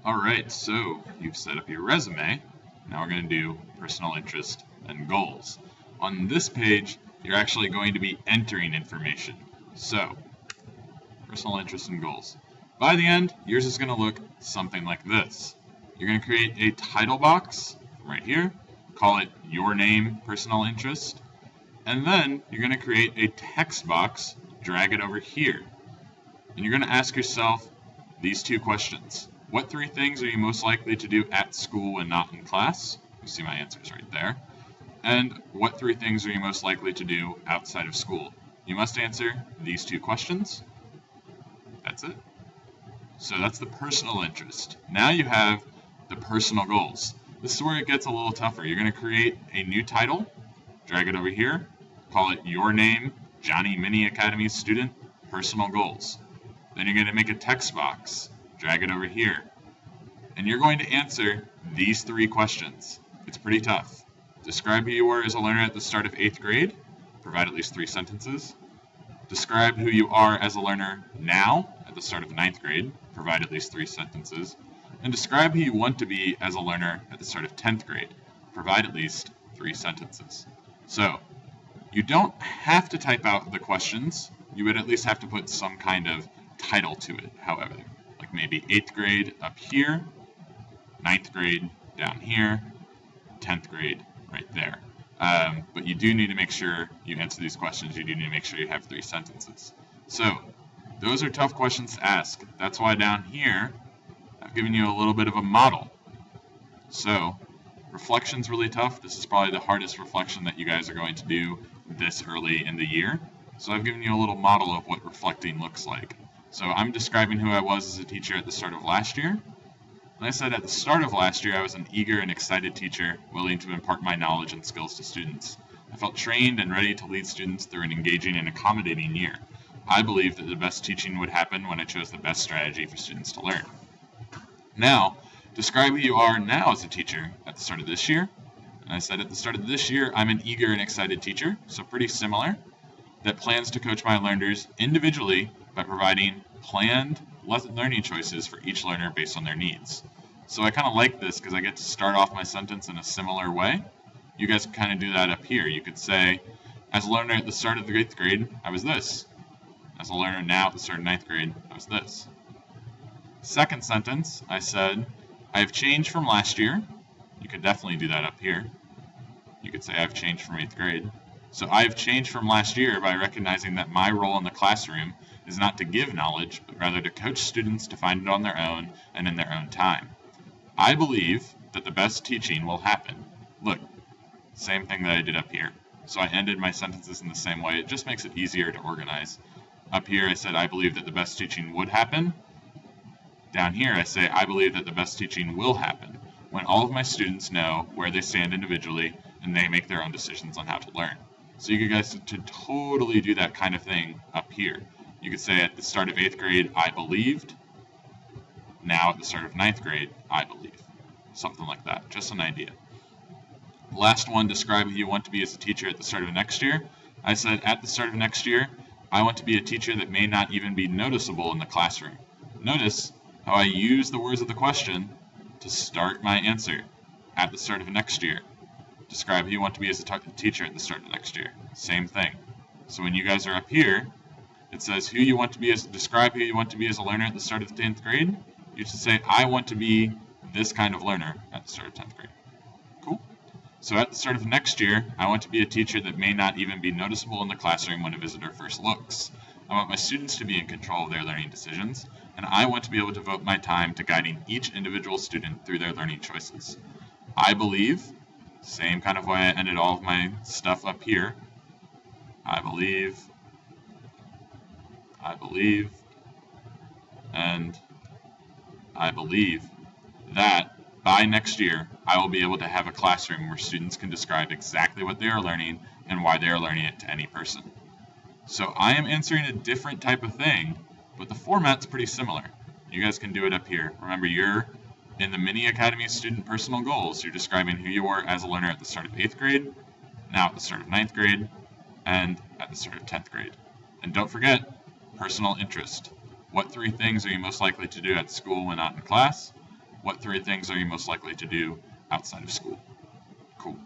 Alright, so you've set up your resume. Now we're going to do personal interest and goals. On this page, you're actually going to be entering information. So, personal interest and goals. By the end, yours is going to look something like this. You're going to create a title box right here, call it your name, personal interest, and then you're going to create a text box, drag it over here. And you're going to ask yourself these two questions. What three things are you most likely to do at school when not in class? You see my answers right there. And what three things are you most likely to do outside of school? You must answer these two questions. That's it. So that's the personal interest. Now you have the personal goals. This is where it gets a little tougher. You're going to create a new title, drag it over here, call it your name, Johnny Mini Academy student, personal goals. Then you're going to make a text box, drag it over here, and you're going to answer these three questions. It's pretty tough. Describe who you were as a learner at the start of 8th grade, provide at least 3 sentences. Describe who you are as a learner now at the start of 9th grade, provide at least 3 sentences. And describe who you want to be as a learner at the start of 10th grade, provide at least 3 sentences. So, you don't have to type out the questions, you would at least have to put some kind of title to it, however. Like maybe 8th grade up here, 9th grade down here, 10th grade right there. But you do need to make sure you answer these questions. You do need to make sure you have 3 sentences. So, those are tough questions to ask. That's why down here, I've given you a little bit of a model. So, reflection's really tough. This is probably the hardest reflection that you guys are going to do this early in the year. So I've given you a little model of what reflecting looks like. So I'm describing who I was as a teacher at the start of last year. And I said at the start of last year, I was an eager and excited teacher, willing to impart my knowledge and skills to students. I felt trained and ready to lead students through an engaging and accommodating year. I believed that the best teaching would happen when I chose the best strategy for students to learn. Now, describe who you are now as a teacher at the start of this year. And I said at the start of this year, I'm an eager and excited teacher, so pretty similar, that plans to coach my learners individually by providing planned learning choices for each learner based on their needs. So I kind of like this because I get to start off my sentence in a similar way. You guys can kind of do that up here. You could say, as a learner at the start of the 8th grade, I was this. As a learner now at the start of 9th grade, I was this. Second sentence, I said, I have changed from last year. You could definitely do that up here. You could say I've changed from 8th grade. So I've changed from last year by recognizing that my role in the classroom is not to give knowledge, but rather to coach students to find it on their own and in their own time. I believe that the best teaching will happen. Look, same thing that I did up here. So I ended my sentences in the same way. It just makes it easier to organize. Up here I said I believe that the best teaching would happen. Down here I say I believe that the best teaching will happen when all of my students know where they stand individually and they make their own decisions on how to learn. So you guys could totally do that kind of thing up here. You could say at the start of 8th grade, I believed. Now at the start of 9th grade, I believe. Something like that, just an idea. Last one, describe who you want to be as a teacher at the start of next year. I said at the start of next year, I want to be a teacher that may not even be noticeable in the classroom. Notice how I use the words of the question to start my answer at the start of next year. Describe who you want to be as a teacher at the start of next year. Same thing. So when you guys are up here, it says who you want to be as, describe who you want to be as a learner at the start of 10th grade. You should say, I want to be this kind of learner at the start of 10th grade. Cool. So at the start of next year, I want to be a teacher that may not even be noticeable in the classroom when a visitor first looks. I want my students to be in control of their learning decisions, and I want to be able to devote my time to guiding each individual student through their learning choices. I believe, same kind of way I ended all of my stuff up here, I believe, and I believe that by next year, I will be able to have a classroom where students can describe exactly what they are learning and why they are learning it to any person. So I am answering a different type of thing, but the format's pretty similar. You guys can do it up here. Remember, you're in the Mini Academy Student Personal Goals. You're describing who you were as a learner at the start of 8th grade, now at the start of 9th grade, and at the start of 10th grade. And don't forget, personal interest. What 3 things are you most likely to do at school when not in class? what 3 things are you most likely to do outside of school? Cool.